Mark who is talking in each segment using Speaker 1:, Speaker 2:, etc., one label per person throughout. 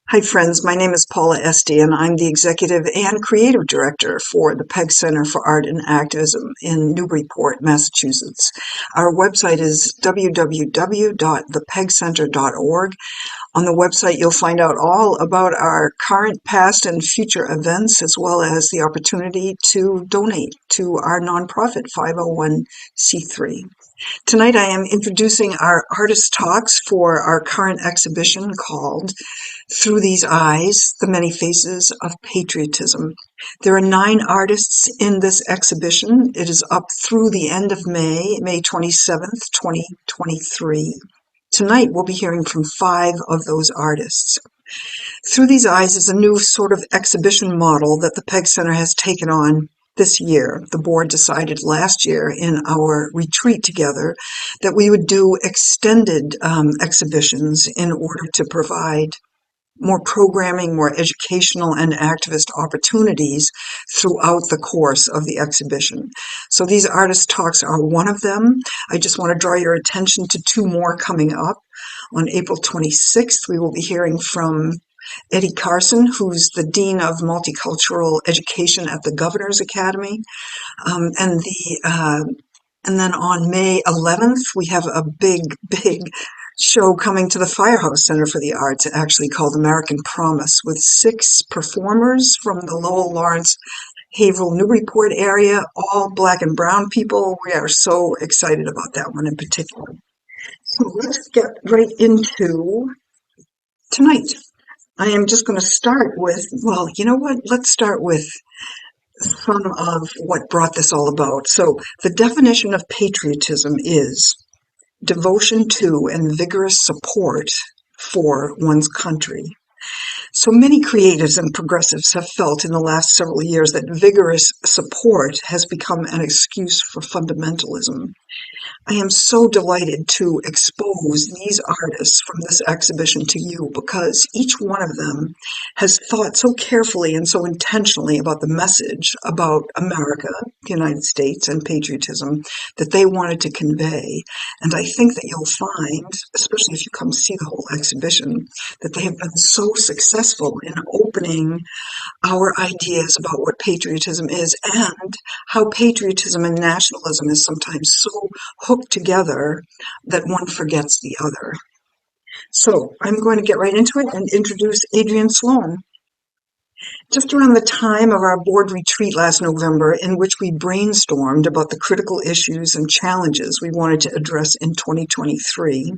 Speaker 1: Hi, friends. My name is Paula Esty, and I'm the Executive and Creative Director for the PEG Center for Art and Activism in Newburyport, Massachusetts. Our website is www.thepegcenter.org. On the website, you'll find out all about our current, past, and future events, as well as the opportunity to donate to our nonprofit 501c3. Tonight, I am introducing our artist talks for our current exhibition called Through These Eyes, The Many Faces of Patriotism. There are 9 artists in this exhibition. It is up through the end of May, May 27th, 2023. Tonight, we'll be hearing from 5 of those artists. Through These Eyes is a new sort of exhibition model that the PEG Center has taken on this year. The board decided last year in our retreat together that we would do extended exhibitions in order to provide more programming, more educational and activist opportunities throughout the course of the exhibition. So these artist talks are one of them. I just want to draw your attention to 2 more coming up. On April 26th, we will be hearing from Eddie Carson, who's the Dean of Multicultural Education at the Governor's Academy. And then on May 11th, we have a big show coming to the Firehouse Center for the Arts, actually called American Promise, with 6 performers from the Lowell, Lawrence, Haverhill, Newburyport area, all Black and brown people. We are so excited about that one in particular. So let's get right into tonight. I am just going to start with, well, you know what? Let's start with some of what brought this all about. So the definition of patriotism is devotion to and vigorous support for one's country. So many creatives and progressives have felt in the last several years that vigorous support has become an excuse for fundamentalism. I am so delighted to expose these artists from this exhibition to you because each one of them has thought so carefully and so intentionally about the message about America, the United States, and patriotism that they wanted to convey. And I think that you'll find, especially if you come see the whole exhibition, that they have been so successful in opening our ideas about what patriotism is and how patriotism and nationalism is sometimes so hooked together that one forgets the other. So I'm going to get right into it and introduce Adrienne Sloan. Just around the time of our board retreat last November, in which we brainstormed about the critical issues and challenges we wanted to address in 2023,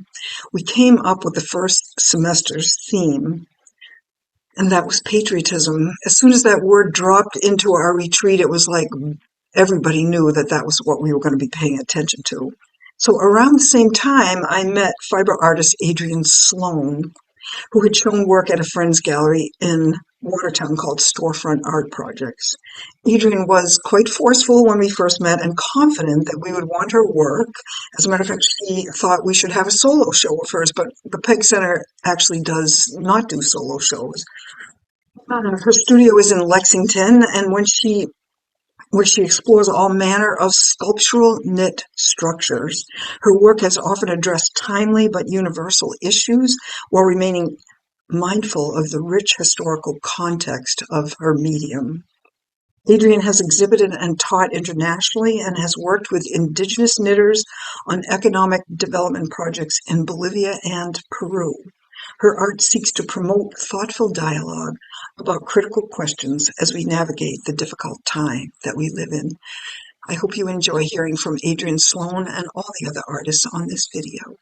Speaker 1: we came up with the first semester's theme, and that was patriotism. As soon as that word dropped into our retreat, it was like everybody knew that that was what we were going to be paying attention to. So around the same time, I met fiber artist Adrienne Sloan, who had shown work at a friend's gallery in Watertown called Storefront Art Projects. Adrienne was quite forceful when we first met and confident that we would want her work. As a matter of fact, she thought we should have a solo show of hers, but the PEG Center actually does not do solo shows. Her studio is in Lexington, and where she explores all manner of sculptural knit structures. Her work has often addressed timely but universal issues while remaining mindful of the rich historical context of her medium. Adrienne has exhibited and taught internationally and has worked with indigenous knitters on economic development projects in Bolivia and Peru. Her art seeks to promote thoughtful dialogue about critical questions as we navigate the difficult time that we live in. I hope you enjoy hearing from Adrienne Sloan and all the other artists on this video.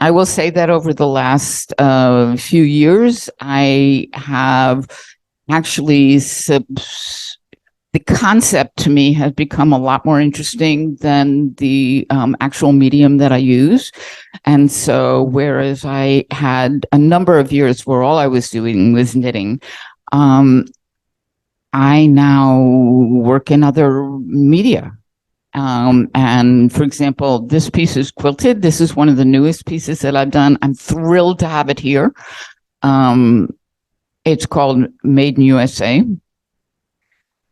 Speaker 2: I will say that over the last few years, I have actually the concept to me has become a lot more interesting than the actual medium that I use. And so whereas I had a number of years where all I was doing was knitting, I now work in other media. And for example, this piece is quilted. This is one of the newest pieces that I've done. I'm thrilled to have it here. It's called Made in USA.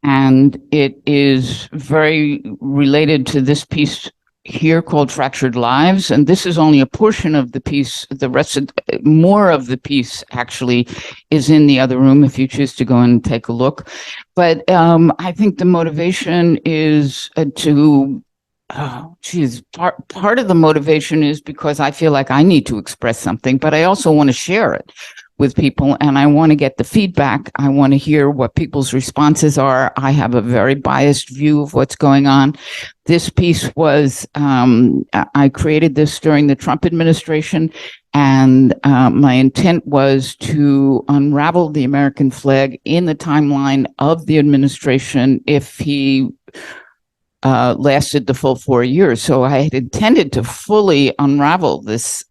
Speaker 2: And it is very related to this piece here called Fractured Lives, and this is only a portion of the piece. The rest of more of the piece actually is in the other room if you choose to go and take a look. But I think the motivation is to part of the motivation is because I feel like I need to express something, but I also want to share it with people, and I want to get the feedback. I want to hear what people's responses are. I have a very biased view of what's going on. This piece was, I created this during the Trump administration, and my intent was to unravel the American flag in the timeline of the administration if he lasted the full 4 years. So I had intended to fully unravel this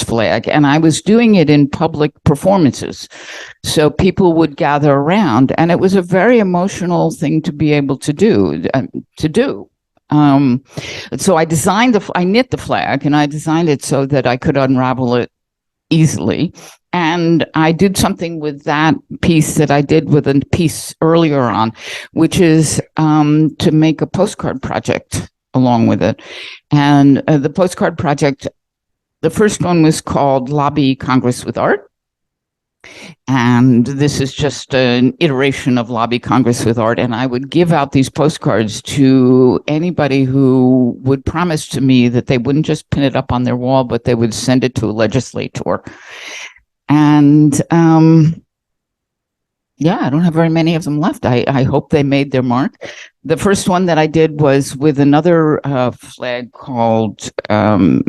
Speaker 2: flag, and I was doing it in public performances. So people would gather around, and it was a very emotional thing to be able to do. So I knit the flag, and I designed it so that I could unravel it easily. And I did something with that piece that I did with a piece earlier on, which is to make a postcard project along with it. And the postcard project, the first one was called Lobby Congress with Art. And this is just an iteration of Lobby Congress with Art. And I would give out these postcards to anybody who would promise to me that they wouldn't just pin it up on their wall, but they would send it to a legislator. And yeah, I don't have very many of them left. I hope they made their mark. The first one that I did was with another flag called A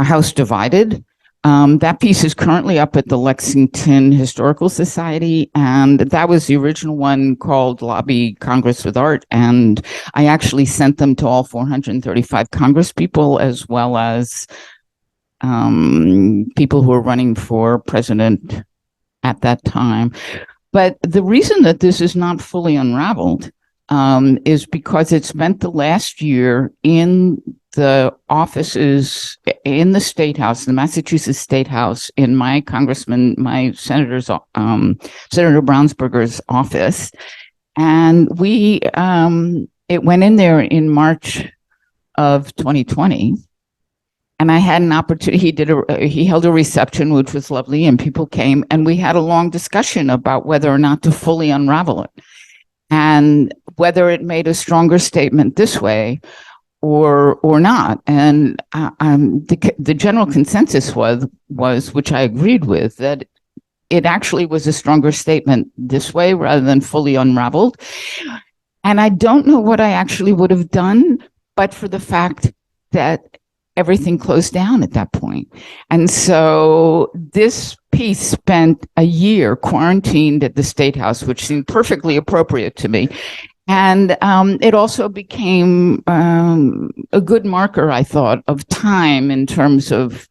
Speaker 2: House Divided. That piece is currently up at the Lexington Historical Society, and that was the original one called Lobby Congress with Art. And I actually sent them to all 435 Congress people, as well as people who were running for president at that time. But the reason that this is not fully unraveled is because it's spent the last year in the offices in the State House, the Massachusetts State House, in my Senator Brownsberger's office. And it went in there in March of 2020. And I had an opportunity. He held a reception, which was lovely, and people came, and we had a long discussion about whether or not to fully unravel it, and whether it made a stronger statement this way or not. And the general consensus was, which I agreed with, that it actually was a stronger statement this way rather than fully unraveled. And I don't know what I actually would have done, but for the fact that everything closed down at that point. And so this piece spent a year quarantined at the State House, which seemed perfectly appropriate to me. And it also became a good marker, I thought, of time in terms of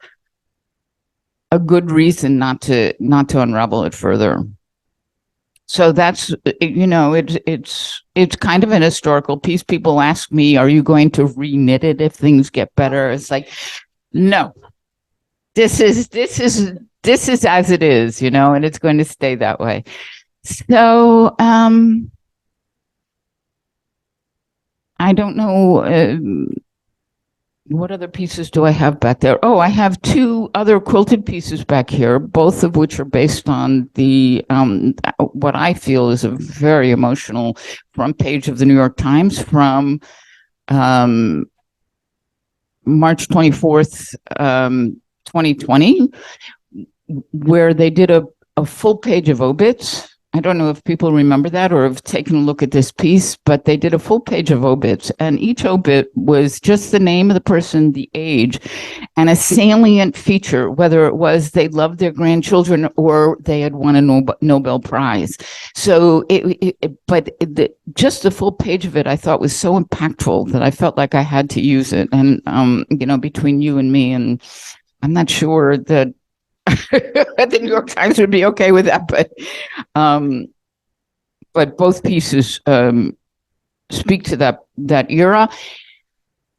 Speaker 2: a good reason not to unravel it further. So that's, it's kind of an historical piece. People ask me, are you going to reknit it if things get better? It's like, no, this is as it is, and it's going to stay that way. So, I don't know, what other pieces do I have back there? Oh, I have two other quilted pieces back here, both of which are based on the what I feel is a very emotional front page of the New York Times from March 24th, 2020, where they did a full page of obits. I don't know if people remember that or have taken a look at this piece, but they did a full page of obits, and each obit was just the name of the person, the age, and a salient feature, whether it was they loved their grandchildren or they had won a Nobel Prize. So just the full page of it, I thought was so impactful that I felt like I had to use it. And, between you and me, and I'm not sure that the New York Times would be okay with that, but both pieces speak to that era.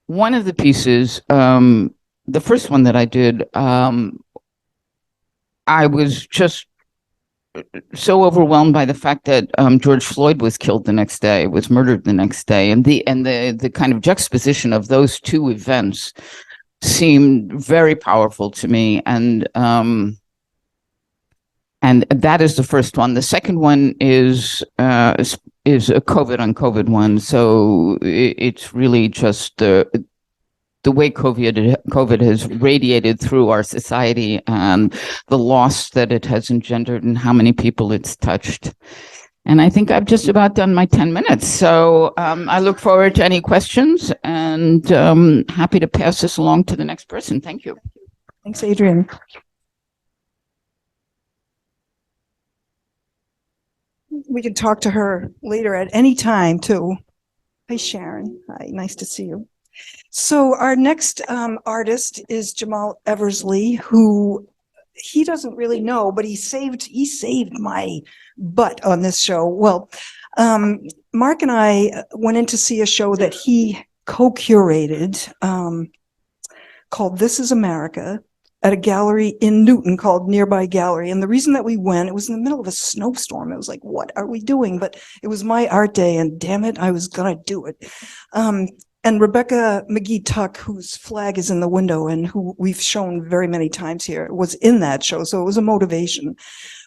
Speaker 2: One of the pieces, the first one that I did, I was just so overwhelmed by the fact that George Floyd was killed the next day, was murdered the next day, and the kind of juxtaposition of those two events seemed very powerful to me. And that is the first one. The second one is a COVID on COVID one. So it's really just the way COVID has radiated through our society and the loss that it has engendered and how many people it's touched. And I think I've just about done my 10 minutes. So I look forward to any questions and happy to pass this along to the next person. Thank you.
Speaker 3: Thanks, Adrienne. We can talk to her later at any time, too. Hi, Sharon. Hi, nice to see you. So our next artist is Jamal Eversley, who he doesn't really know, but he saved my butt on this show. Well, Mark and I went in to see a show that he co-curated called This Is America at a gallery in Newton called Nearby Gallery. And the reason that we went, it was in the middle of a snowstorm. It was like, what are we doing? But it was my art day, and damn it, I was going to do it. And Rebecca McGee-Tuck, whose flag is in the window and who we've shown very many times here, was in that show. So it was a motivation.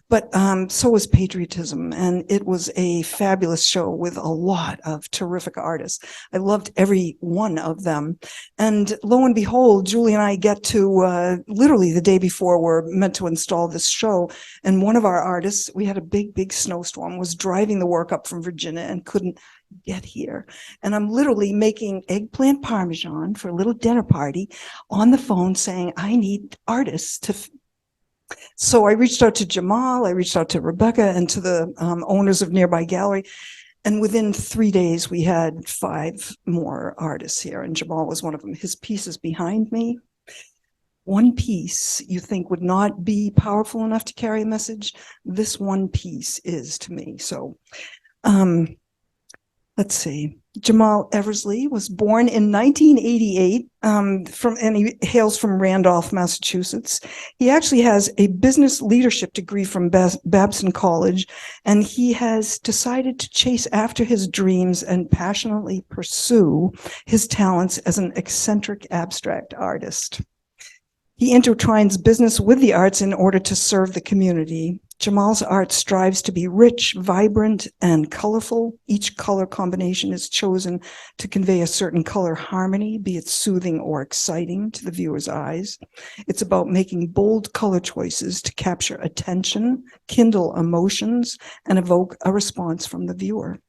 Speaker 3: But so was Patriotism. And it was a fabulous show with a lot of terrific artists. I loved every one of them. And lo and behold, Julie and I get to literally the day before we're meant to install this show. And one of our artists, we had a big snowstorm, was driving the work up from Virginia and couldn't get here. And I'm literally making eggplant parmesan for a little dinner party on the phone saying, I need artists to. So I reached out to Jamal, I reached out to Rebecca and to the owners of Nearby Gallery. And within 3 days, we had 5 more artists here. And Jamal was one of them. His piece is behind me. One piece you think would not be powerful enough to carry a message. This one piece is to me. So let's see. Jamal Eversley was born in 1988 and he hails from Randolph, Massachusetts. He actually has a business leadership degree from Babson College, and he has decided to chase after his dreams and passionately pursue his talents as an eccentric abstract artist. He intertwines business with the arts in order to serve the community. Jamal's art strives to be rich, vibrant, and colorful. Each color combination is chosen to convey a certain color harmony, be it soothing or exciting to the viewer's eyes. It's about making bold color choices to capture attention, kindle emotions, and evoke a response from the viewer.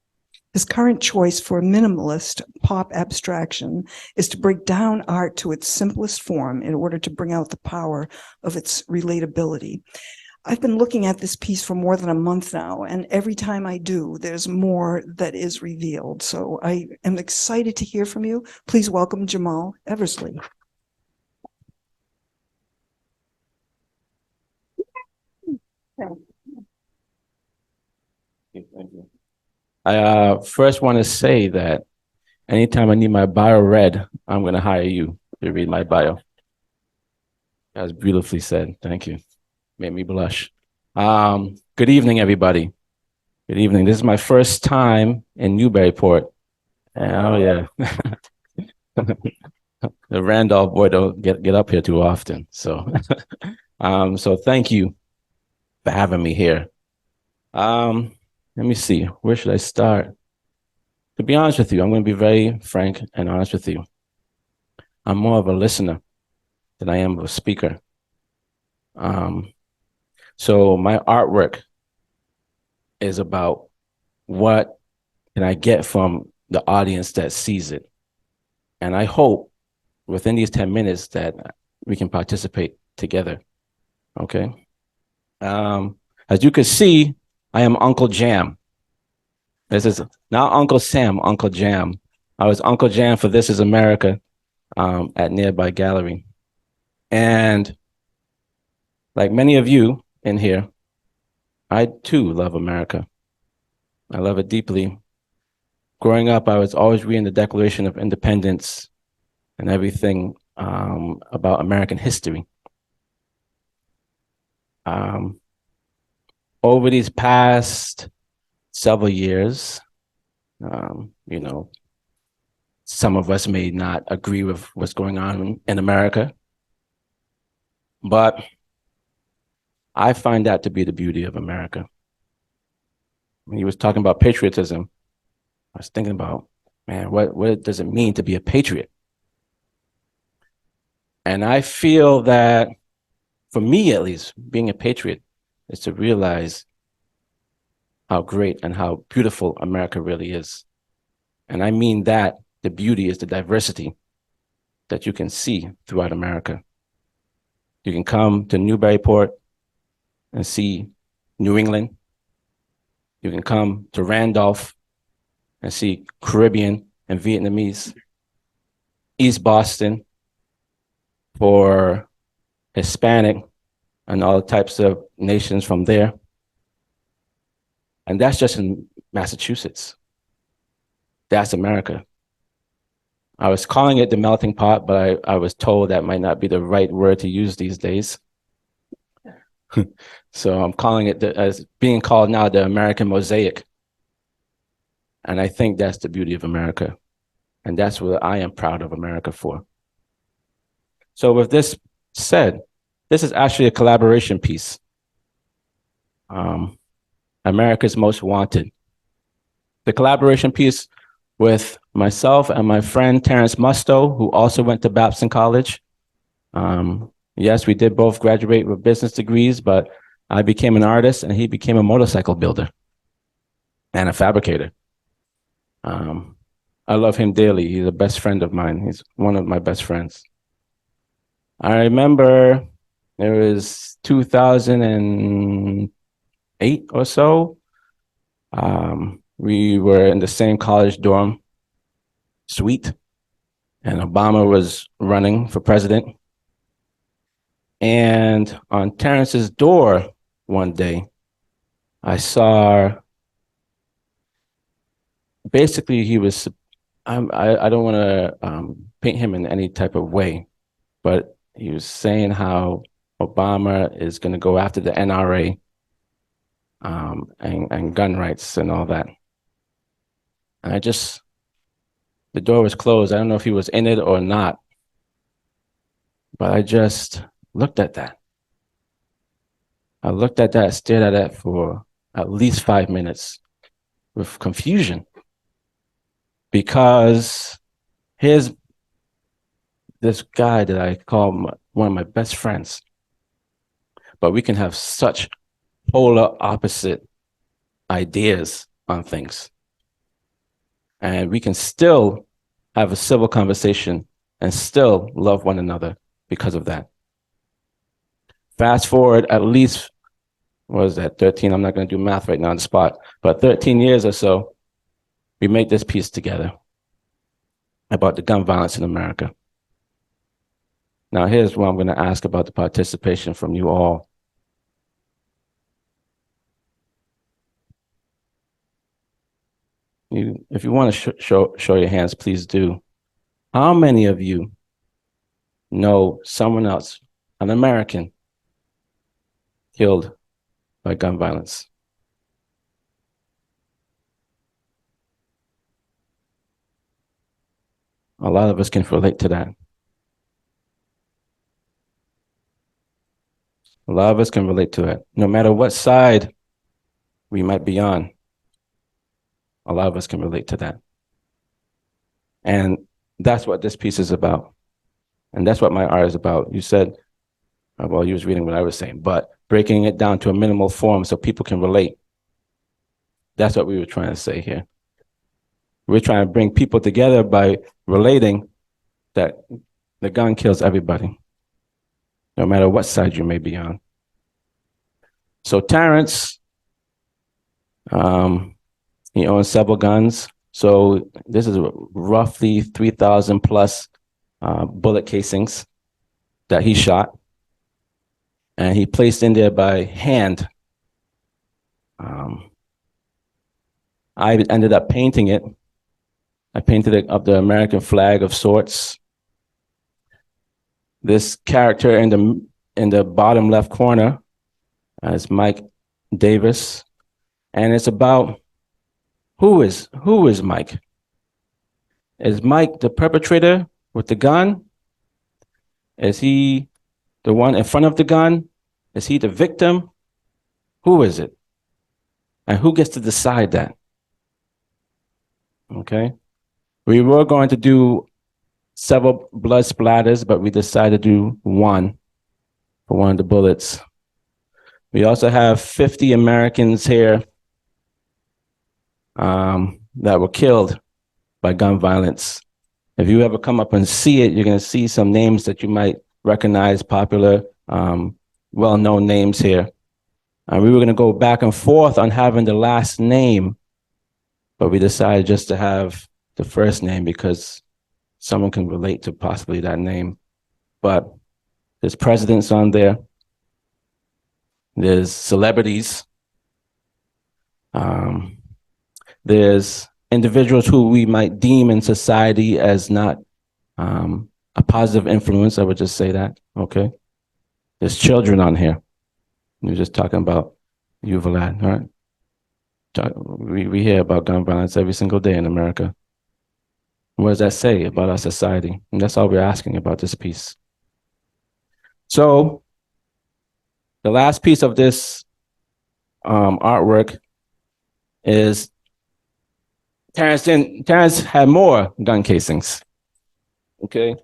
Speaker 3: His current choice for minimalist pop abstraction is to break down art to its simplest form in order to bring out the power of its relatability. I've been looking at this piece for more than a month now, and every time I do, there's more that is revealed. So I am excited to hear from you. Please welcome Jamal Eversley.
Speaker 4: Thank you. I first want to say that anytime I need my bio read, I'm going to hire you to read my bio. That was beautifully said. Thank you. Made me blush. Good evening, everybody. Good evening. This is my first time in Newburyport. Oh, yeah. The Randolph boy don't get up here too often. So, so thank you for having me here. Let me see. Where should I start? To be honest with you, I'm going to be very frank and honest with you. I'm more of a listener than I am of a speaker. So my artwork is about what can I get from the audience that sees it. And I hope within these 10 minutes that we can participate together. Okay. As you can see, I am Uncle Jam. This is not Uncle Sam, Uncle Jam. I was Uncle Jam for This Is America at Nearby Gallery. And like many of you in here, I too love America. I love it deeply. Growing up, I was always reading the Declaration of Independence and everything about American history. over these past several years, some of us may not agree with what's going on in America, but I find that to be the beauty of America. When he was talking about patriotism, I was thinking about, man, what does it mean to be a patriot? And I feel that, for me at least, being a patriot is to realize how great and how beautiful America really is. And I mean that the beauty is the diversity that you can see throughout America. You can come to Newburyport and see New England. You can come to Randolph and see Caribbean and Vietnamese. East Boston for Hispanic and all types of nations from there. And that's just in Massachusetts. That's America. I was calling it the melting pot, but I was told that might not be the right word to use these days. So I'm calling it as being called now the American mosaic. And I think that's the beauty of America. And that's what I am proud of America for. So with this said, this is actually a collaboration piece. America's Most Wanted. The collaboration piece with myself and my friend Terrence Musto, who also went to Babson College. Yes, we did both graduate with business degrees, but I became an artist and he became a motorcycle builder and a fabricator. I love him dearly. He's a best friend of mine. He's one of my best friends. I remember it was 2008 or so. We were in the same college dorm suite, and Obama was running for president. And on Terrence's door one day, I saw, basically he was, I don't want to paint him in any type of way, but he was saying how Obama is going to go after the NRA and gun rights and all that. And the door was closed. I don't know if he was in it or not, but I just looked at that. I looked at that, stared at that for at least 5 minutes with confusion, because here's this guy that I call one of my best friends, but we can have such polar opposite ideas on things. And we can still have a civil conversation and still love one another because of that. Fast forward at least, what was that, 13? I'm not going to do math right now on the spot, but 13 years or so, we made this piece together about the gun violence in America. Now, here's what I'm going to ask about the participation from you all. If you want to show your hands, please do. How many of you know someone else, an American, killed by gun violence? A lot of us can relate to that. A lot of us can relate to it. No matter what side we might be on, a lot of us can relate to that. And that's what this piece is about. And that's what my art is about. You said, well, you was reading what I was saying, but breaking it down to a minimal form so people can relate. That's what we were trying to say here. We're trying to bring people together by relating that the gun kills everybody, no matter what side you may be on. So Terrence, he owns several guns. So this is roughly 3,000 plus bullet casings that he shot. And he placed in there by hand. I ended up painting it. I painted it up the American flag of sorts. This character in the bottom left corner is Mike Davis, and it's about who is Mike? Is Mike the perpetrator with the gun? Is he the one in front of the gun? Is he the victim? Who is it? And who gets to decide that? Okay. We were going to do several blood splatters, but we decided to do one for one of the bullets. We also have 50 Americans here that were killed by gun violence. If you ever come up and see it, you're going to see some names that you might recognize, popular, well-known names here. We were going to go back and forth on having the last name, but we decided just to have the first name because someone can relate to possibly that name. But there's presidents on there. There's celebrities. There's individuals who we might deem in society as not a positive influence. I would just say that, okay? There's children on here. We're just talking about Yuvalad, right? We hear about gun violence every single day in America. What does that say about our society? And that's all we're asking about this piece. So the last piece of this artwork is Terrence had more gun casings. Okay.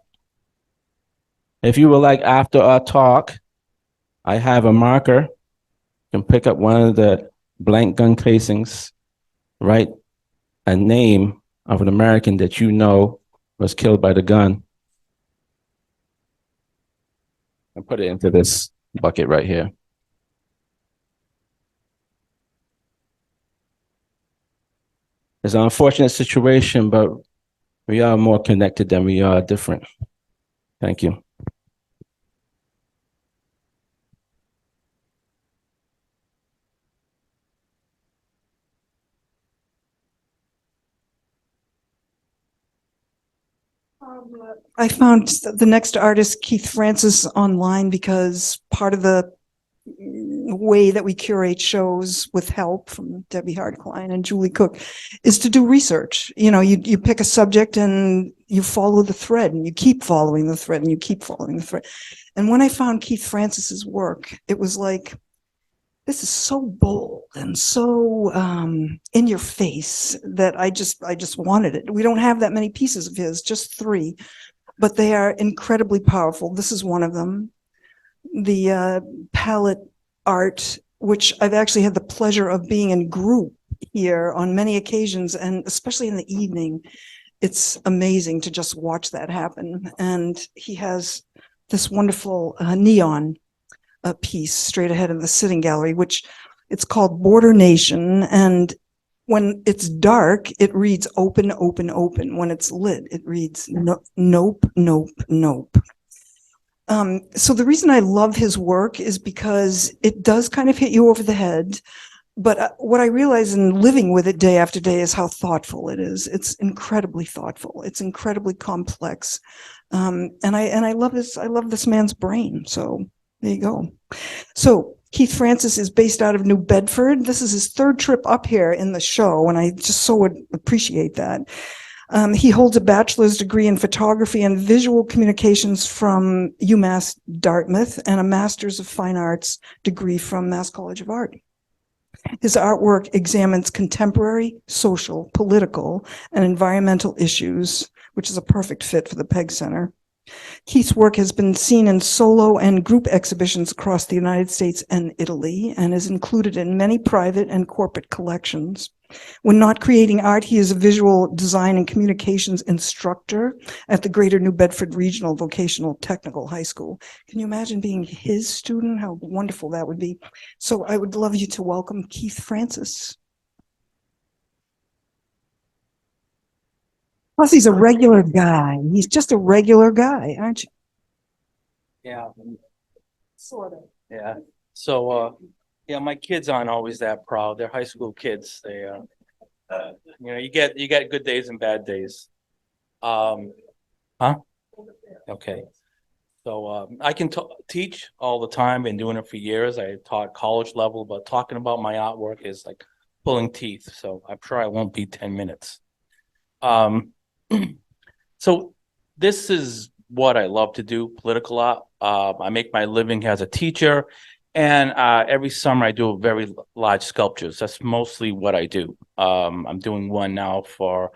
Speaker 4: If you would like, after our talk, I have a marker. You can pick up one of the blank gun casings, write a name of an American that you know was killed by the gun, and put it into this bucket right here. It's an unfortunate situation, but we are more connected than we are different. Thank you.
Speaker 3: I found the next artist, Keith Francis, online because part of the way that we curate shows with help from Debbie Hardklein and Julie Cook is to do research. You know, you pick a subject and you follow the thread and you keep following the thread and you keep following the thread. And when I found Keith Francis's work, it was like, this is so bold and so in your face that I just wanted it. We don't have that many pieces of his, just 3, but they are incredibly powerful. This is one of them. The palette art, which I've actually had the pleasure of being in group here on many occasions, and especially in the evening, it's amazing to just watch that happen. And he has this wonderful neon piece straight ahead in the sitting gallery, which it's called Border Nation. And when it's dark, it reads open, open, open. When it's lit, it reads nope, nope, nope. So the reason I love his work is because it does kind of hit you over the head. But what I realize in living with it day after day is how thoughtful it is. It's incredibly thoughtful. It's incredibly complex. And I love this. I love this man's brain. So there you go. So Keith Francis is based out of New Bedford. This is his 3rd trip up here in the show, and I just so would appreciate that. He holds a bachelor's degree in photography and visual communications from UMass Dartmouth and a master's of fine arts degree from Mass College of Art. His artwork examines contemporary, social, political, and environmental issues, which is a perfect fit for the Peg Center. Keith's work has been seen in solo and group exhibitions across the United States and Italy, and is included in many private and corporate collections. When not creating art, he is a visual design and communications instructor at the Greater New Bedford Regional Vocational Technical High School. Can you imagine being his student? How wonderful that would be. So I would love you to welcome Keith Francis. Plus, he's a regular guy. He's just a regular guy, aren't you?
Speaker 5: Yeah,
Speaker 3: Sort of.
Speaker 5: yeah. So, yeah, my kids aren't always that proud. They're high school kids. They, you get good days and bad days. Huh? Okay. So I can teach all the time, been doing it for years. I taught college level, but talking about my artwork is like pulling teeth. So I'm sure I won't be 10 minutes. Um, so this is what I love to do, political art. I make my living as a teacher, and every summer I do very large sculptures. That's mostly what I do. I'm doing one now for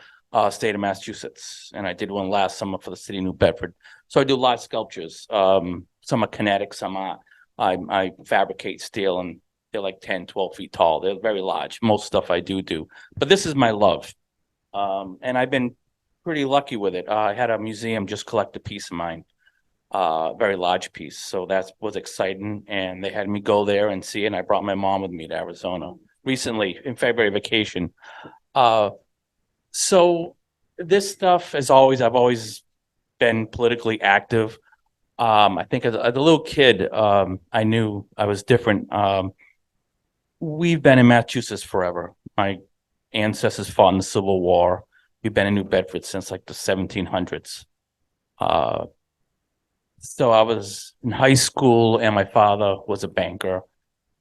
Speaker 5: state of Massachusetts, and I did one last summer for the city of New Bedford. So I do large sculptures. Some are kinetic, some are I fabricate steel, and they're like 10, 12 feet tall. They're very large. Most stuff I do. But this is my love. And I've been pretty lucky with it. I had a museum just collect a piece of mine, very large piece. So that was exciting. And they had me go there and see it. And I brought my mom with me to Arizona recently in February vacation. So this stuff, as always, I've always been politically active. I think as a little kid, I knew I was different. We've been in Massachusetts forever. My ancestors fought in the Civil War. We've been in New Bedford since like the 1700s. So I was in high school, and my father was a banker,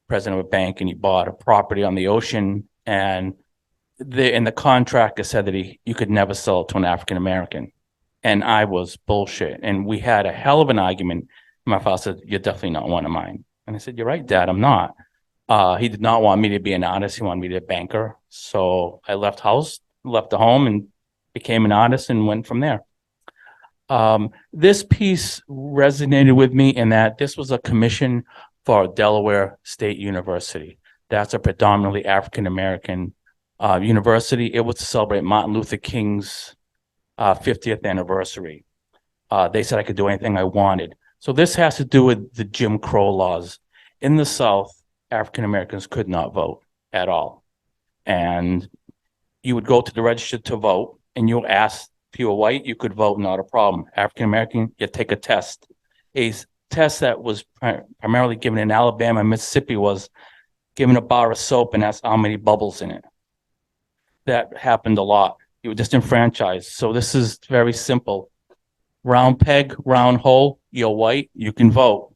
Speaker 5: president of a bank, and he bought a property on the ocean. And in the contract, it said that you could never sell it to an African American. And I was bullshit. And we had a hell of an argument. My father said, "You're definitely not one of mine." And I said, "You're right, Dad, I'm not." He did not want me to be an artist. He wanted me to be a banker. So I left the home, and became an artist, and went from there. This piece resonated with me in that this was a commission for Delaware State University. That's a predominantly African-American university. It was to celebrate Martin Luther King's 50th anniversary. They said I could do anything I wanted. So this has to do with the Jim Crow laws. In the South, African Americans could not vote at all. And you would go to the register to vote, and you ask, if you were white, you could vote, not a problem. African American, you take a test. A test that was primarily given in Alabama and Mississippi was given a bar of soap and asked how many bubbles in it. That happened a lot. You were disenfranchised. So this is very simple. Round peg, round hole. You're white, you can vote.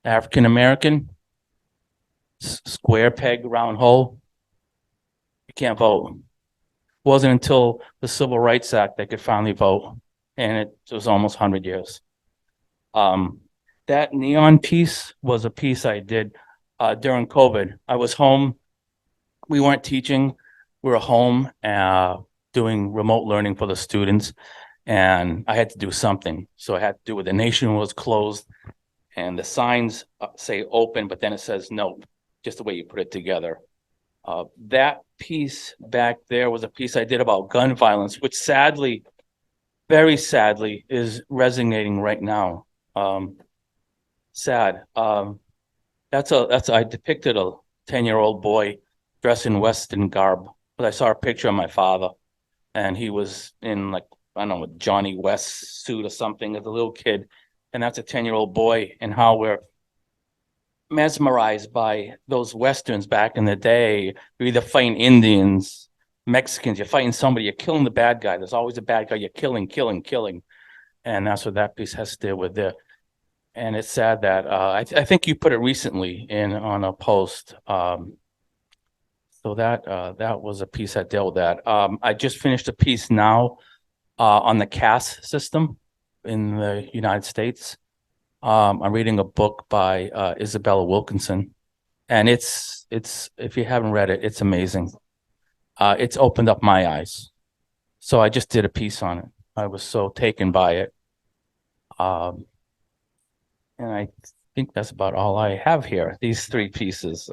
Speaker 5: African American, square peg, round hole, you can't vote. It wasn't until the Civil Rights Act they could finally vote, and it was almost 100 years. That neon piece was a piece I did during COVID. I was home. We weren't teaching. We were home doing remote learning for the students, and I had to do something. So I had to do it. The nation was closed, and the signs say open, but then it says no, just the way you put it together. That piece back there was a piece I did about gun violence, which sadly, very sadly, is resonating right now. Sad. I depicted a 10-year-old boy dressed in Western garb, but I saw a picture of my father, and he was in like, I don't know, a Johnny West suit or something as a little kid. And that's a 10-year-old boy, and how we're mesmerized by those Westerns back in the day. You're either fighting Indians, Mexicans, you're fighting somebody, you're killing the bad guy. There's always a bad guy. You're killing. And that's what that piece has to do with there. And it's sad that I think you put it recently on a post. So that was a piece that dealt with that. I just finished a piece now on the caste system in the United States. I'm reading a book by Isabella Wilkinson, and it's if you haven't read it, it's amazing. It's opened up my eyes. So I just did a piece on it. I was so taken by it. And I think that's about all I have here. These three pieces.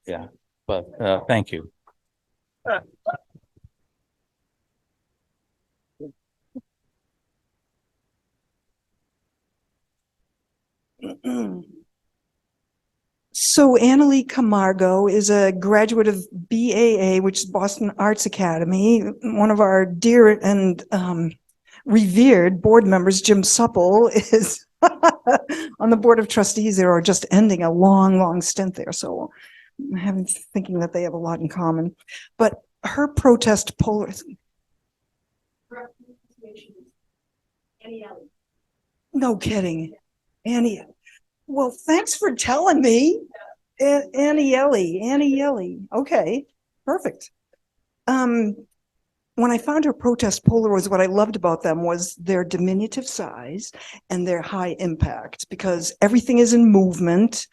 Speaker 5: Yeah, but thank you.
Speaker 3: So Annalie Camargo is a graduate of BAA, which is Boston Arts Academy. One of our dear and revered board members, Jim Supple, is on the board of trustees there, or just ending a long stint there. So I'm thinking that they have a lot in common. But her protest polarization. Any No kidding. Annie, well, thanks for telling me. Annie Yelly. Okay, perfect. When I found her protest Polaroids, what I loved about them was their diminutive size and their high impact, because everything is in movement.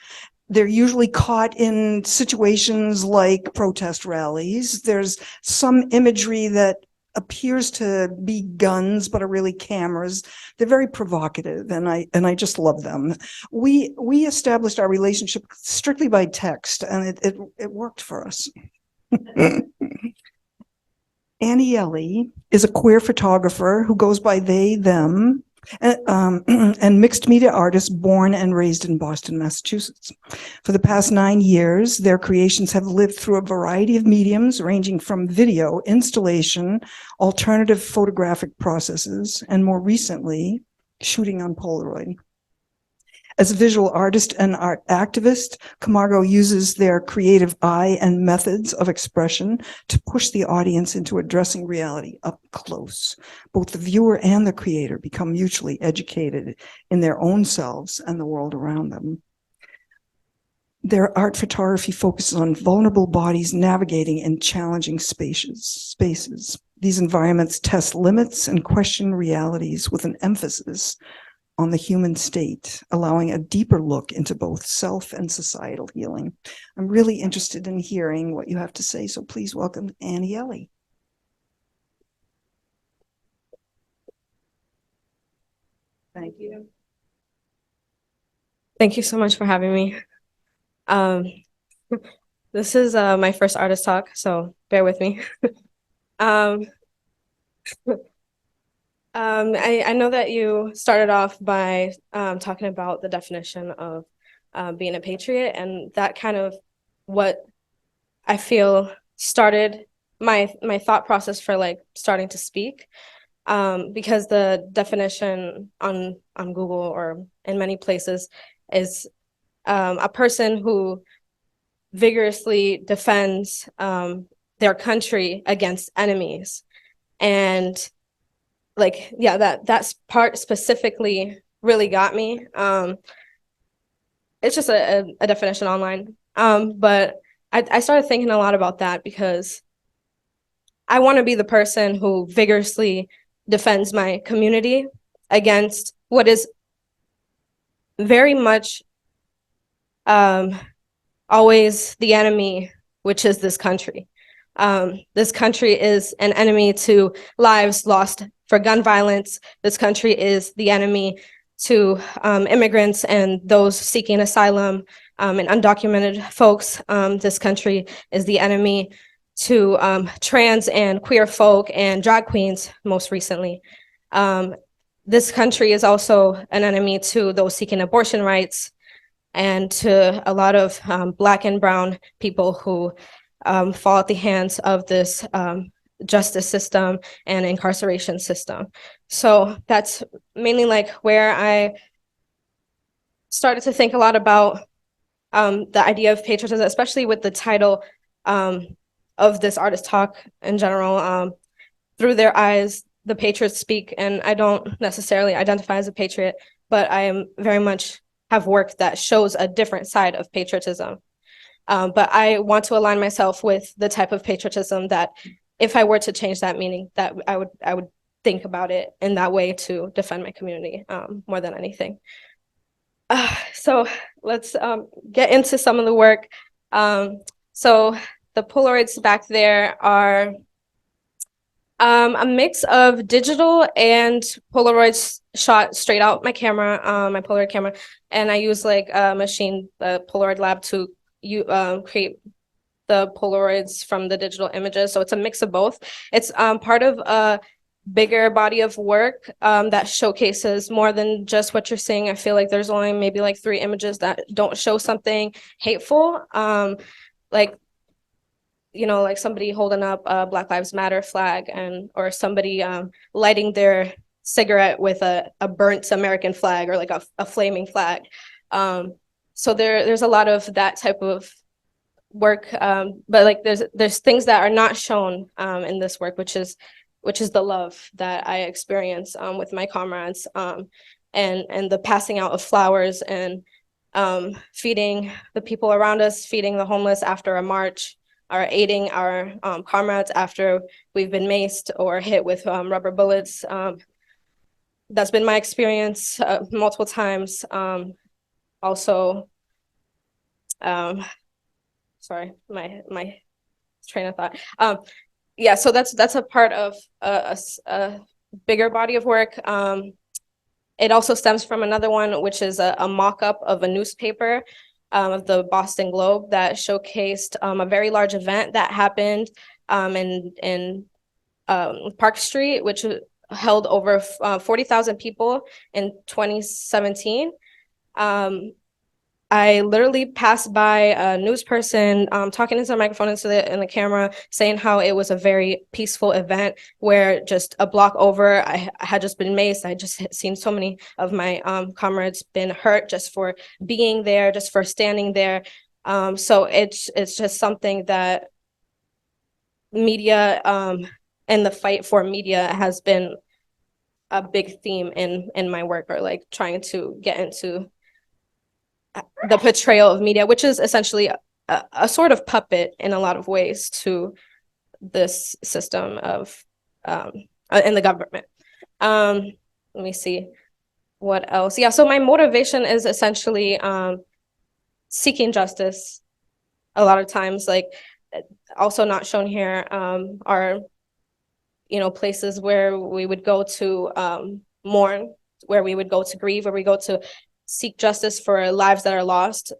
Speaker 3: They're usually caught in situations like protest rallies. There's some imagery that appears to be guns, but are really cameras. They're very provocative, and I just love them. We established our relationship strictly by text, and it worked for us. Annie Ellie is a queer photographer who goes by they, them, and mixed media artist born and raised in Boston, Massachusetts. For the past 9 years, their creations have lived through a variety of mediums, ranging from video, installation, alternative photographic processes, and more recently, shooting on Polaroid. As a visual artist and art activist, Camargo uses their creative eye and methods of expression to push the audience into addressing reality up close. Both the viewer and the creator become mutually educated in their own selves and the world around them. Their art photography focuses on vulnerable bodies navigating in challenging spaces. These environments test limits and question realities with an emphasis on the human state, allowing a deeper look into both self and societal healing. I'm really interested in hearing what you have to say, so please welcome Annie Ellie. Thank you.
Speaker 6: Thank you so much for having me. This is my first artist talk, so bear with me. I know that you started off by talking about the definition of being a patriot, and that kind of what I feel started my thought process for like starting to speak, because the definition on Google or in many places is a person who vigorously defends their country against enemies. And like, yeah, that's part specifically really got me. It's just a definition online. But I started thinking a lot about that because I want to be the person who vigorously defends my community against what is very much always the enemy, which is this country. This country is an enemy to lives lost for gun violence. This country is the enemy to immigrants and those seeking asylum and undocumented folks. This country is the enemy to trans and queer folk and drag queens, most recently. This country is also an enemy to those seeking abortion rights and to a lot of Black and brown people who fall at the hands of this justice system and incarceration system. So that's mainly like where I started to think a lot about the idea of patriotism, especially with the title of this artist talk in general. Through their eyes, the patriots speak, and I don't necessarily identify as a patriot, but I am very much have work that shows a different side of patriotism. But I want to align myself with the type of patriotism that if I were to change that meaning, that I would think about it in that way to defend my community more than anything. So let's get into some of the work. So the Polaroids back there are a mix of digital and Polaroids shot straight out my camera, my Polaroid camera, and I use like a machine, the Polaroid lab, to create the Polaroids from the digital images. So it's a mix of both. It's part of a bigger body of work that showcases more than just what you're seeing. I feel like there's only maybe like 3 images that don't show something hateful. Like, you know, like somebody holding up a Black Lives Matter flag, and or somebody lighting their cigarette with a burnt American flag, or like a flaming flag. So there's a lot of that type of work, but like there's things that are not shown in this work, which is the love that I experience with my comrades, and the passing out of flowers and feeding the people around us, feeding the homeless after a march, or aiding our comrades after we've been maced or hit with rubber bullets. That's been my experience multiple times. Also, sorry, my train of thought. Yeah, so that's a part of a bigger body of work. It also stems from another one, which is a mock-up of a newspaper of the Boston Globe that showcased a very large event that happened in Park Street, which held over 40,000 people in 2017. I literally passed by a news person talking into the microphone in the camera, saying how it was a very peaceful event where just a block over, I had just been maced. I just had seen so many of my comrades been hurt just for being there, just for standing there. So it's just something that media and the fight for media has been a big theme in my work, or like trying to get into the portrayal of media, which is essentially a sort of puppet in a lot of ways to this system of in the government. Let me see what else. Yeah, so my motivation is essentially seeking justice. A lot of times, like, also not shown here are, you know, places where we would go to mourn, where we would go to grieve, where we go to seek justice for lives that are lost.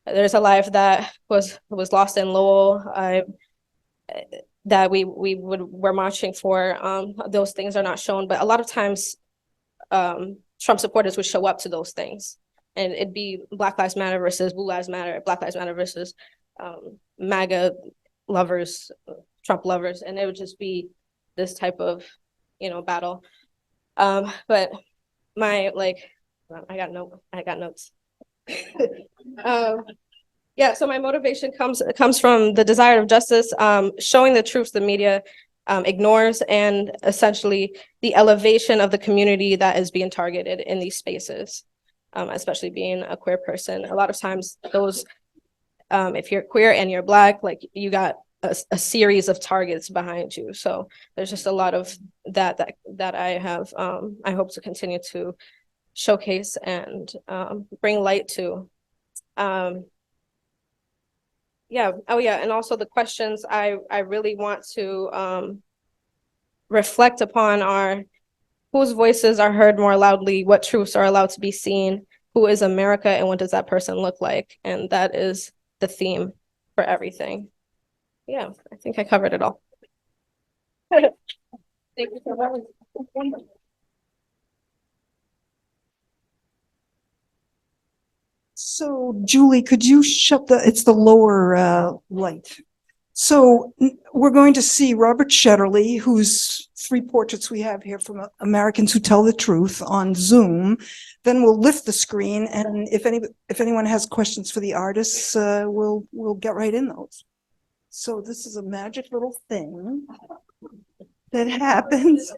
Speaker 6: There's a life that was lost in Lowell that we're marching for. Those things are not shown, but a lot of times Trump supporters would show up to those things, and it'd be Black Lives Matter versus Blue Lives Matter, Black Lives Matter versus MAGA lovers, Trump lovers, and it would just be this type of, you know, battle. But my, like, I got notes. Yeah, so my motivation comes from the desire of justice, showing the truths the media ignores, and essentially the elevation of the community that is being targeted in these spaces, especially being a queer person. A lot of times those, if you're queer and you're Black, like, you got a series of targets behind you. So there's just a lot of that I have, I hope to continue to showcase and bring light to. Yeah, oh yeah, and also the questions I really want to reflect upon are: whose voices are heard more loudly, what truths are allowed to be seen, who is America, and what does that person look like? And that is the theme for everything. Yeah, I think I covered it all. Thank you so much.
Speaker 3: So Julie, could you shut it's the lower light. So we're going to see Robert Shetterly, whose 3 portraits we have here from Americans Who Tell the Truth on Zoom. Then we'll lift the screen, and if anyone has questions for the artists, we'll get right in those. So this is a magic little thing that happens.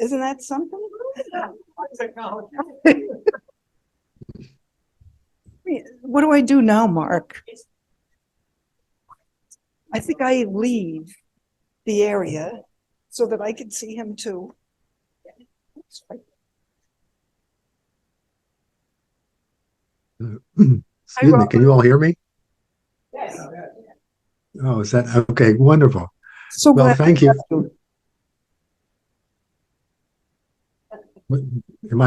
Speaker 3: Isn't that something? What do I do now, Mark? I think I leave the area so that I can see him too.
Speaker 7: Excuse me, can you all hear me?
Speaker 3: Yes.
Speaker 7: Oh, is that okay? Wonderful.
Speaker 3: So
Speaker 7: well, thank you.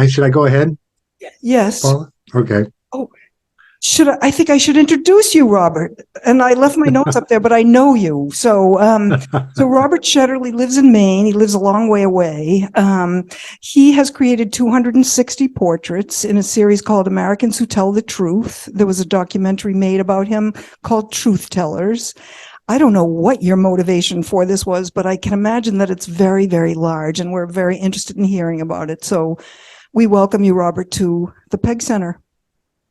Speaker 7: Should I go ahead?
Speaker 3: Yes.
Speaker 7: Paula? Okay.
Speaker 3: Oh, I think I should introduce you, Robert. And I left my notes up there, but I know you. So, so Robert Shetterly lives in Maine. He lives a long way away. He has created 260 portraits in a series called Americans Who Tell the Truth. There was a documentary made about him called Truth Tellers. I don't know what your motivation for this was, but I can imagine that it's very, very large, and we're very interested in hearing about it. So we welcome you, Robert, to the PEG Center.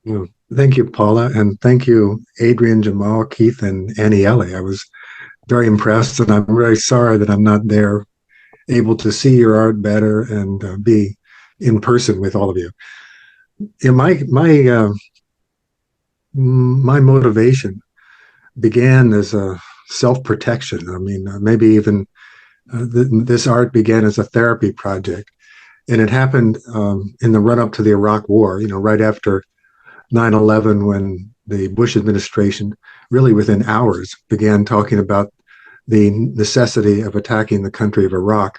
Speaker 7: Well, thank you, Paula, and thank you, Adrian, Jamal, Keith, and Annie Ellie. I was very impressed, and I'm very sorry that I'm not there able to see your art better and be in person with all of you. My motivation began as a self-protection. I mean, maybe even this art began as a therapy project, and it happened in the run-up to the Iraq War. Right after 9/11, when the Bush administration, really within hours, began talking about the necessity of attacking the country of Iraq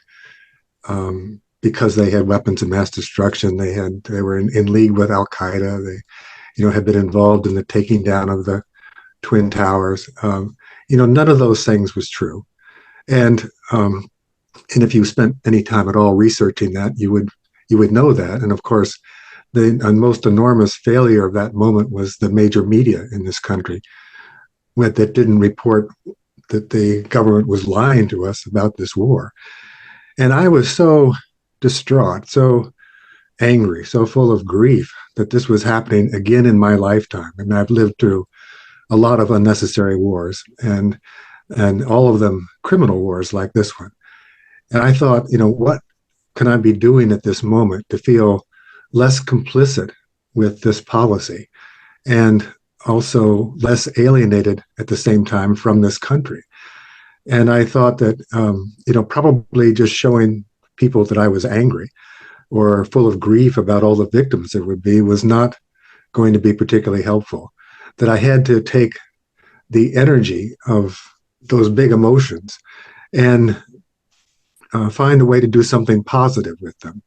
Speaker 7: because they had weapons of mass destruction. They were in league with Al Qaeda. They had been involved in the taking down of the Twin Towers. None of those things was true. And if you spent any time at all researching that, you would know that. And of course, the most enormous failure of that moment was the major media in this country that didn't report that the government was lying to us about this war. And I was so distraught, so angry, so full of grief that this was happening again in my lifetime. And I've lived through a lot of unnecessary wars, and all of them criminal wars like this one. And I thought, what can I be doing at this moment to feel less complicit with this policy and also less alienated at the same time from this country? And I thought that, probably just showing people that I was angry or full of grief about all the victims there would be was not going to be particularly helpful. That I had to take the energy of those big emotions and find a way to do something positive with them.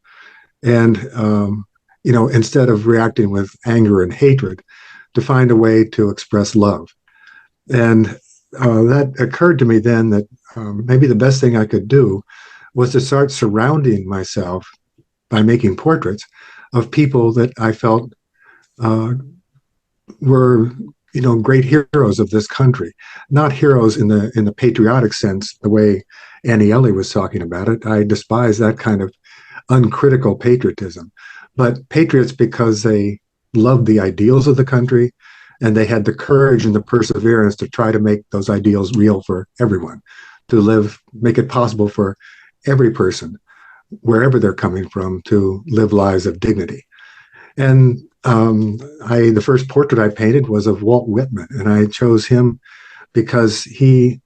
Speaker 7: And, instead of reacting with anger and hatred, to find a way to express love. And that occurred to me then that maybe the best thing I could do was to start surrounding myself by making portraits of people that I felt were, great heroes of this country. Not heroes in the patriotic sense, the way Annie Ellie was talking about it. I despise that kind of uncritical patriotism. But patriots because they loved the ideals of the country, and they had the courage and the perseverance to try to make those ideals real for everyone, to make it possible for every person, wherever they're coming from, to live lives of dignity. And the first portrait I painted was of Walt Whitman, and I chose him because it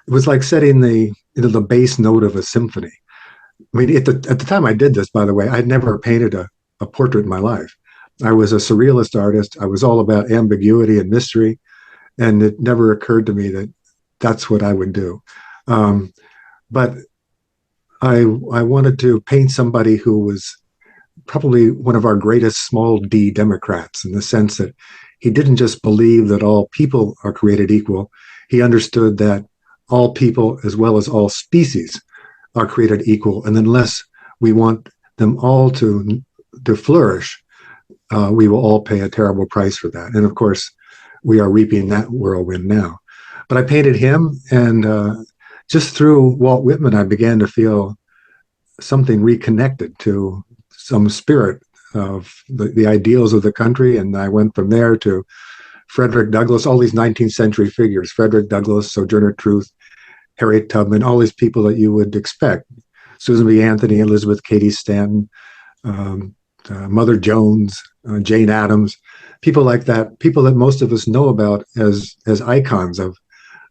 Speaker 7: was like setting the bass note of a symphony. I mean, at the time I did this, by the way, I'd never painted a portrait in my life. I was a surrealist artist. I was all about ambiguity and mystery, and it never occurred to me that that's what I would do. But I wanted to paint somebody who was probably one of our greatest small d Democrats, in the sense that he didn't just believe that all people are created equal. He understood that all people, as well as all species, are created equal. And unless we want them all to flourish, we will all pay a terrible price for that. And of course, we are reaping that whirlwind now. But I painted him, and just through Walt Whitman, I began to feel something reconnected to some spirit of the ideals of the country. And I went from there to Frederick Douglass, all these 19th century figures, Frederick Douglass, Sojourner Truth, Harriet Tubman, all these people that you would expect, Susan B. Anthony, Elizabeth Cady Stanton, Mother Jones, Jane Addams, people like that, people that most of us know about as icons of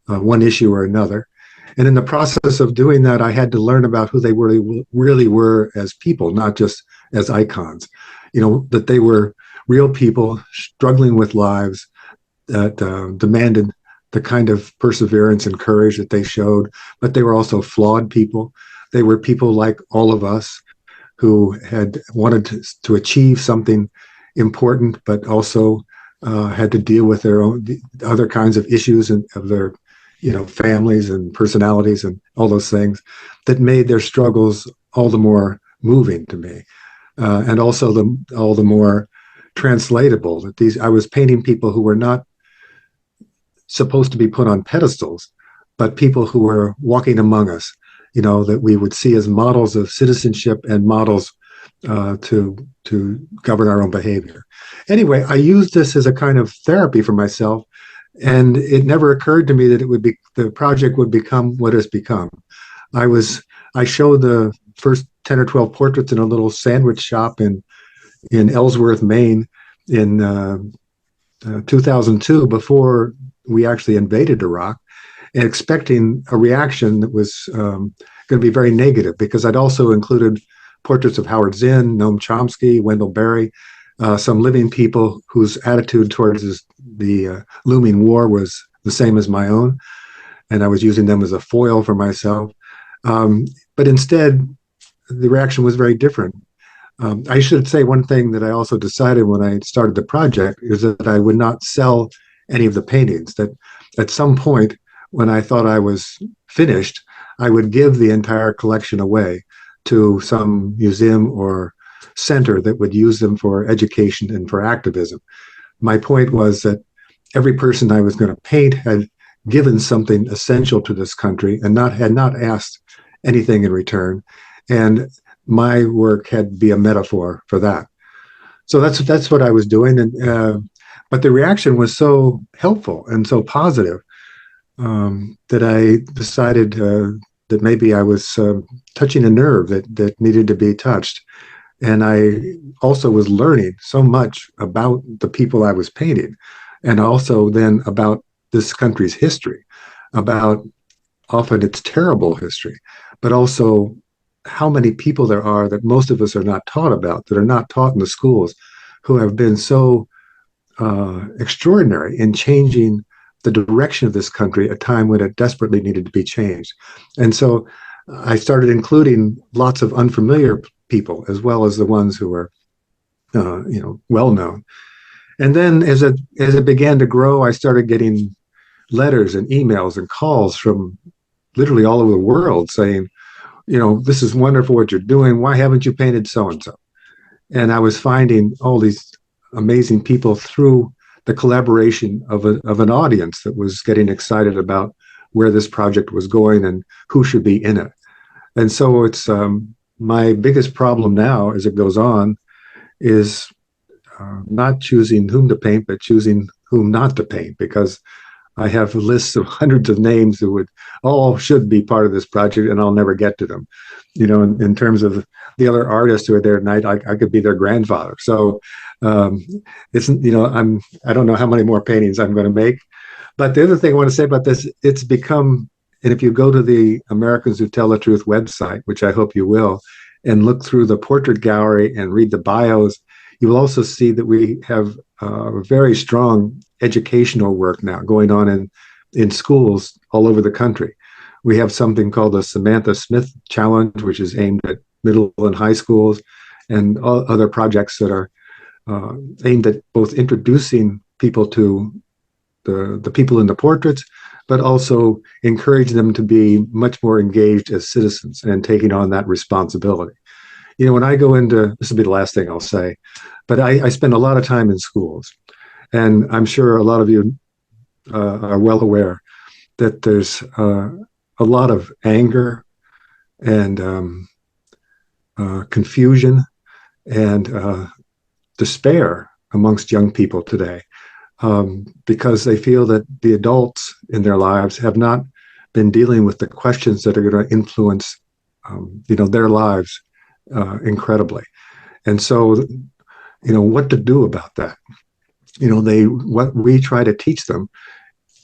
Speaker 7: one issue or another. And in the process of doing that, I had to learn about who they really were as people, not just as icons. That they were real people struggling with lives that demanded the kind of perseverance and courage that they showed, but they were also flawed people. They were people like all of us who had wanted to achieve something important, but also had to deal with their own other kinds of issues and of their families and personalities and all those things that made their struggles all the more moving to me, and also all the more translatable. That I was painting people who were not supposed to be put on pedestals, but people who were walking among us, that we would see as models of citizenship and models to govern our own behavior. Anyway, I used this as a kind of therapy for myself. And it never occurred to me that the project would become what it's become. I was I showed the first 10 or 12 portraits in a little sandwich shop in Ellsworth, Maine in 2002, before we actually invaded Iraq, and expecting a reaction that was going to be very negative, because I'd also included portraits of Howard Zinn, Noam Chomsky, Wendell Berry, some living people whose attitude towards the looming war was the same as my own, and I was using them as a foil for myself. But instead, the reaction was very different. I should say one thing that I also decided when I started the project is that I would not sell any of the paintings, that at some point when I thought I was finished, I would give the entire collection away to some museum or center that would use them for education and for activism. My point was that every person I was going to paint had given something essential to this country and had not asked anything in return. And my work had to be a metaphor for that. So that's what I was doing. And but the reaction was so helpful and so positive that I decided that maybe I was touching a nerve that needed to be touched. And I also was learning so much about the people I was painting, and also then about this country's history, about often its terrible history, but also how many people there are that most of us are not taught about, that are not taught in the schools, who have been so extraordinary in changing the direction of this country at a time when it desperately needed to be changed. And so I started including lots of unfamiliar people as well as the ones who were, well known. And then as it began to grow, I started getting letters and emails and calls from literally all over the world saying, this is wonderful what you're doing. Why haven't you painted so and so? And I was finding all these amazing people through the collaboration of an audience that was getting excited about where this project was going and who should be in it. And so it's my biggest problem now as it goes on is not choosing whom to paint, but choosing whom not to paint, because I have lists of hundreds of names who all should be part of this project, and I'll never get to them. In terms of the other artists who are there tonight, I could be their grandfather. So it's, I don't know how many more paintings I'm going to make. But the other thing I want to say about this, it's become, and if you go to the Americans Who Tell the Truth website, which I hope you will, and look through the portrait gallery and read the bios, you will also see that we have very strong educational work now going on in schools all over the country. We have something called the Samantha Smith Challenge, which is aimed at middle and high schools, and other projects that are aimed at both introducing people to the people in the portraits, but also encouraging them to be much more engaged as citizens and taking on that responsibility. When I go into, this will be the last thing I'll say, but I spend a lot of time in schools, and I'm sure a lot of you are well aware that there's a lot of anger and confusion and despair amongst young people today, because they feel that the adults in their lives have not been dealing with the questions that are going to influence, their lives incredibly. And so, what to do about that? What we try to teach them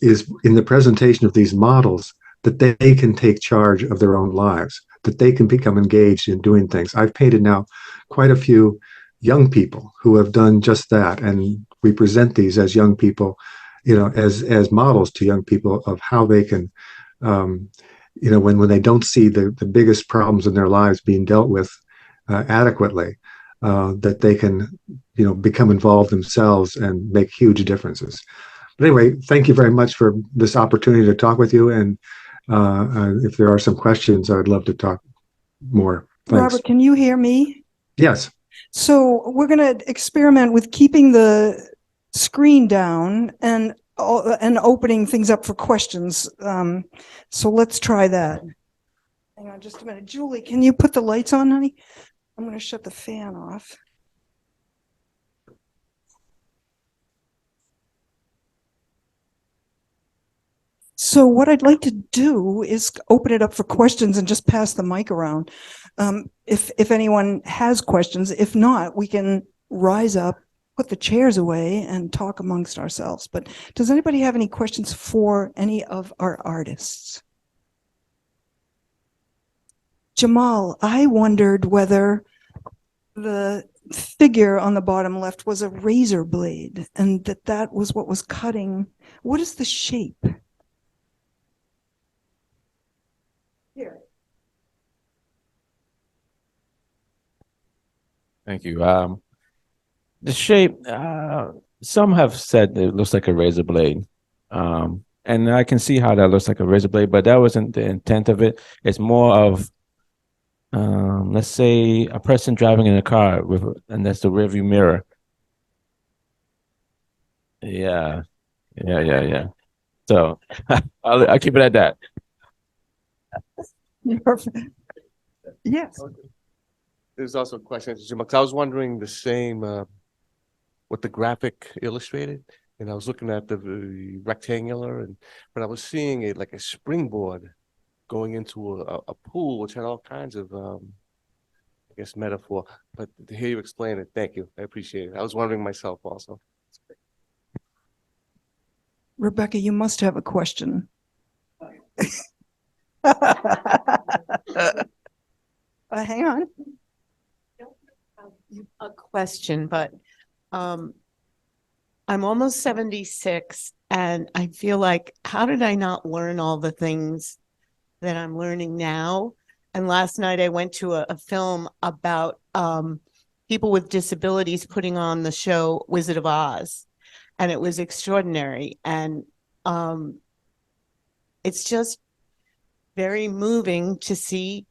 Speaker 7: is, in the presentation of these models, that they can take charge of their own lives, that they can become engaged in doing things. I've painted now quite a few young people who have done just that, and we present these as young people, as models to young people of how they can, when they don't see the biggest problems in their lives being dealt with adequately, that they can, become involved themselves and make huge differences. But anyway, thank you very much for this opportunity to talk with you. And if there are some questions, I'd love to talk more. Thanks.
Speaker 3: Robert, can you hear me?
Speaker 7: Yes.
Speaker 3: So we're going to experiment with keeping the screen down and opening things up for questions. So let's try that. Hang on just a minute. Julie, can you put the lights on, honey? I'm going to shut the fan off. So what I'd like to do is open it up for questions and just pass the mic around. If anyone has questions, if not, we can rise up, put the chairs away and talk amongst ourselves. But does anybody have any questions for any of our artists? Jamal, I wondered whether the figure on the bottom left was a razor blade and that was what was cutting. What is the shape? Here.
Speaker 4: Thank you. The shape, some have said it looks like a razor blade. And I can see how that looks like a razor blade, but that wasn't the intent of it. It's more of, let's say a person driving in a car and that's the rearview mirror. Yeah. So I'll keep it at that.
Speaker 3: Perfect. Yes.
Speaker 8: There's also a question, Jim, because I was wondering the same, what the graphic illustrated, and I was looking at the rectangular, but I was seeing it like a springboard going into a pool, which had all kinds of, I guess, metaphor. But to hear you explain it, thank you. I appreciate it. I was wondering myself also.
Speaker 3: Rebecca, you must have a question. Hang on.
Speaker 9: A question, but I'm almost 76 and I feel like, how did I not learn all the things that I'm learning now? And last night I went to a film about people with disabilities putting on the show Wizard of Oz, and it was extraordinary. And it's just very moving to see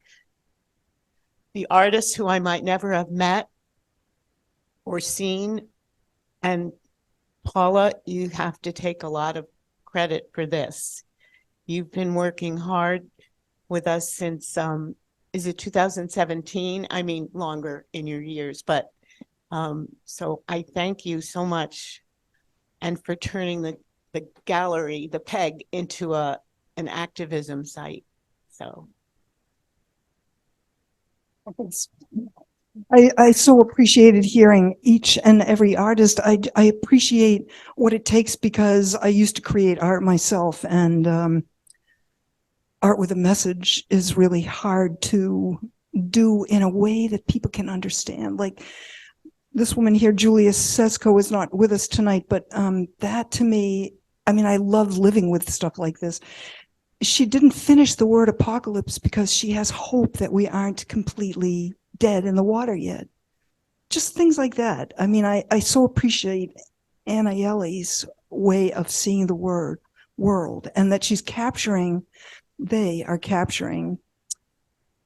Speaker 9: the artists who I might never have met or seen. And Paula, you have to take a lot of credit for this. You've been working hard with us since, is it 2017? I mean, longer in your years, but so I thank you so much, and for turning the gallery, the PEG, into an activism site. So.
Speaker 3: I so appreciated hearing each and every artist. I appreciate what it takes because I used to create art myself, and art with a message is really hard to do in a way that people can understand. Like this woman here, Julia Sesko, is not with us tonight, but that to me, I mean, I love living with stuff like this. She didn't finish the word apocalypse because she has hope that we aren't completely dead in the water yet. Just things like that. I mean, I so appreciate Anna Yelly's way of seeing the world, and that they are capturing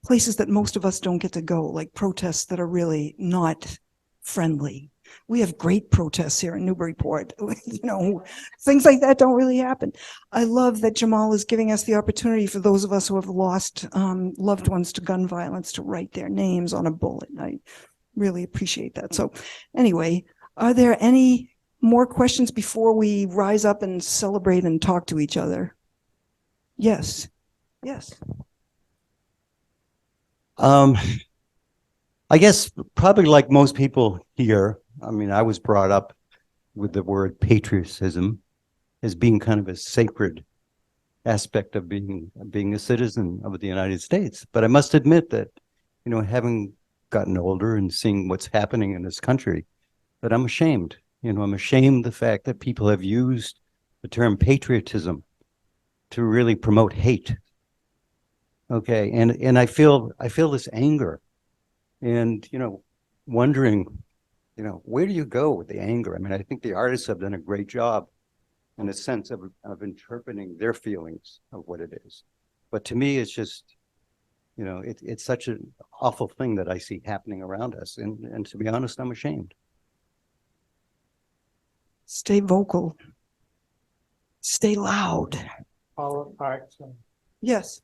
Speaker 3: places that most of us don't get to go, like protests that are really not friendly. We have great protests here in Newburyport. You know, things like that don't really happen. I love that Jamal is giving us the opportunity for those of us who have lost loved ones to gun violence to write their names on a bullet. I really appreciate that. So anyway, are there any more questions before we rise up and celebrate and talk to each other? Yes. Yes.
Speaker 10: I guess probably like most people here, I mean, I was brought up with the word patriotism as being kind of a sacred aspect of being a citizen of the United States. But I must admit that, you know, having gotten older and seeing what's happening in this country, that I'm ashamed. You know, I'm ashamed of the fact that people have used the term patriotism to really promote hate. Okay, and I feel this anger, and you know, wondering, you know, where do you go with the anger? I mean, I think the artists have done a great job in a sense of interpreting their feelings of what it is. But to me, it's just, you know, it's such an awful thing that I see happening around us, and to be honest, I'm ashamed.
Speaker 3: Stay vocal. Stay loud. Yes.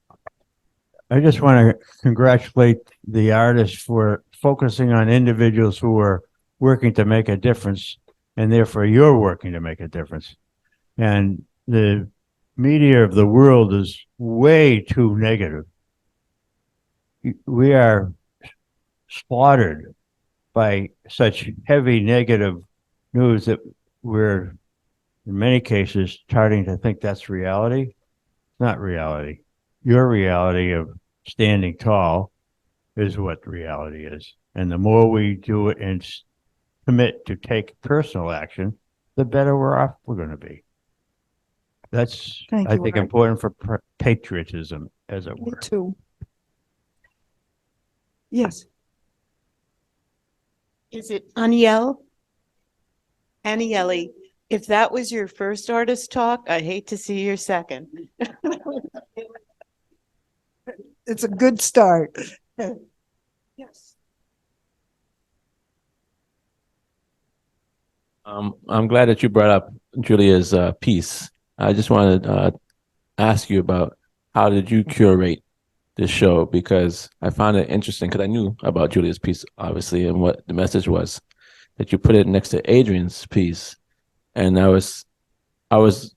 Speaker 11: I just want to congratulate the artists for focusing on individuals who are working to make a difference, and therefore you're working to make a difference. And the media of the world is way too negative. We are slaughtered by such heavy negative news that we're, in many cases, starting to think that's reality. It's not reality. Your reality of standing tall is what reality is. And the more we do it and commit to take personal action, the better we're going to be. That's,
Speaker 3: Thank
Speaker 11: I
Speaker 3: you,
Speaker 11: think,
Speaker 3: Art.
Speaker 11: important for patriotism, as it
Speaker 3: Me
Speaker 11: were.
Speaker 3: too. Yes.
Speaker 9: Is it Aniel? Aniele, if that was your first artist talk, I hate to see your second.
Speaker 3: It's a good start. Yes.
Speaker 4: I'm glad that you brought up Julia's piece. I just wanted to ask you about how did you curate this show, because I found it interesting because I knew about Julia's piece, obviously, and what the message was, that you put it next to Adrian's piece. And I was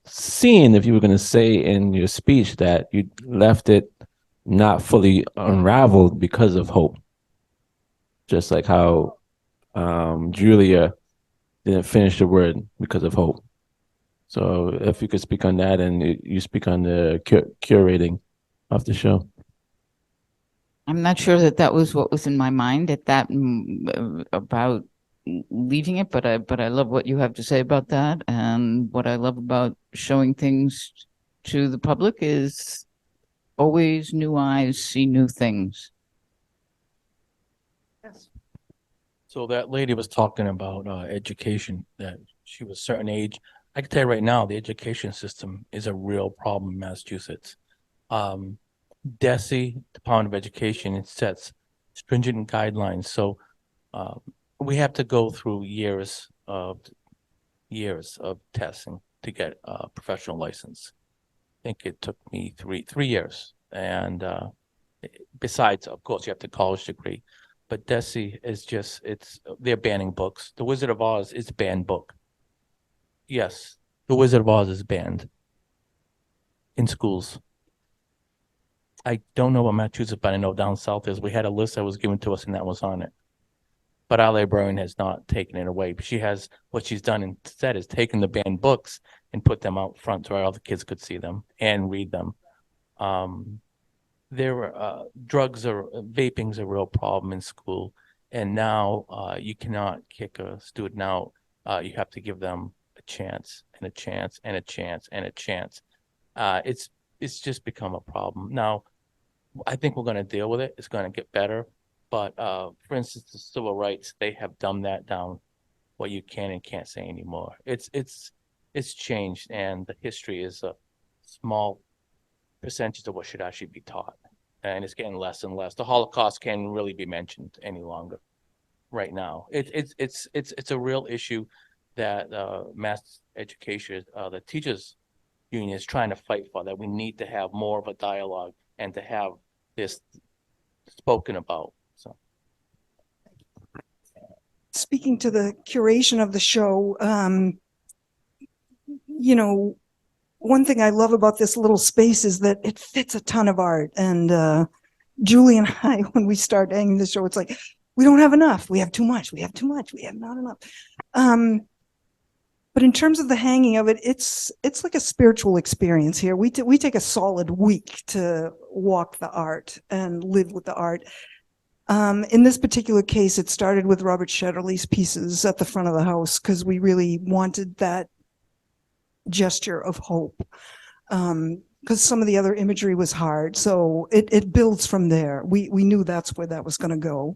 Speaker 4: seeing if you were going to say in your speech that you left it not fully unraveled because of hope. Just like how Julia didn't finish the word because of hope. So if you could speak on that, and you speak on the curating of the show.
Speaker 2: I'm not sure that that was what was in my mind at that about leaving it, but I love what you have to say about that. And what I love about showing things to the public is always new eyes see new things.
Speaker 5: So that lady was talking about education, that she was a certain age. I can tell you right now, the education system is a real problem in Massachusetts. DESE, Department of Education, it sets stringent guidelines. So we have to go through years of testing to get a professional license. I think it took me three years. And besides, of course, you have the college degree. But DESE is just, they're banning books. The Wizard of Oz is a banned book. Yes, The Wizard of Oz is banned in schools. I don't know about Massachusetts, but I know down south is. We had a list that was given to us and that was on it. But our librarian has not taken it away. But what she's done instead is taken the banned books and put them out front so all the kids could see them and read them. Vaping's a real problem in school. And now you cannot kick a student out. You have to give them a chance and a chance and a chance and a chance. It's just become a problem. Now, I think we're going to deal with it. It's going to get better. But for instance, the civil rights, they have dumbed that down, what you can and can't say anymore. It's changed, and the history is a small percentage of what should actually be taught. And it's getting less and less. The Holocaust can't really be mentioned any longer right now. It's a real issue that mass education, the teachers union is trying to fight for, that we need to have more of a dialogue and to have this spoken about. So,
Speaker 3: Speaking to the curation of the show, one thing I love about this little space is that it fits a ton of art. And Julie and I, when we start hanging the show, it's like, we don't have enough. We have too much. We have too much. We have not enough. But in terms of the hanging of it, it's like a spiritual experience here. We take a solid week to walk the art and live with the art. In this particular case, it started with Robert Shetterly's pieces at the front of the house because we really wanted that gesture of hope. Because some of the other imagery was hard. So it builds from there. We knew that's where that was going to go.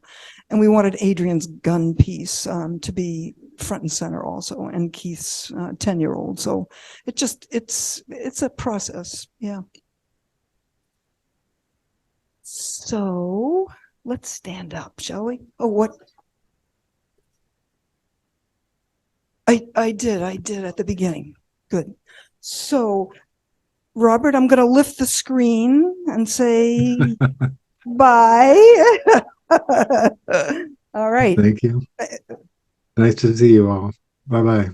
Speaker 3: And we wanted Adrian's gun piece to be front and center also, and Keith's 10-year-old. So it's a process. Yeah. So let's stand up, shall we? Oh, what? I did at the beginning. Good. So Robert, I'm going to lift the screen and say bye. All right.
Speaker 7: Thank you. Nice to see you all. Bye-bye.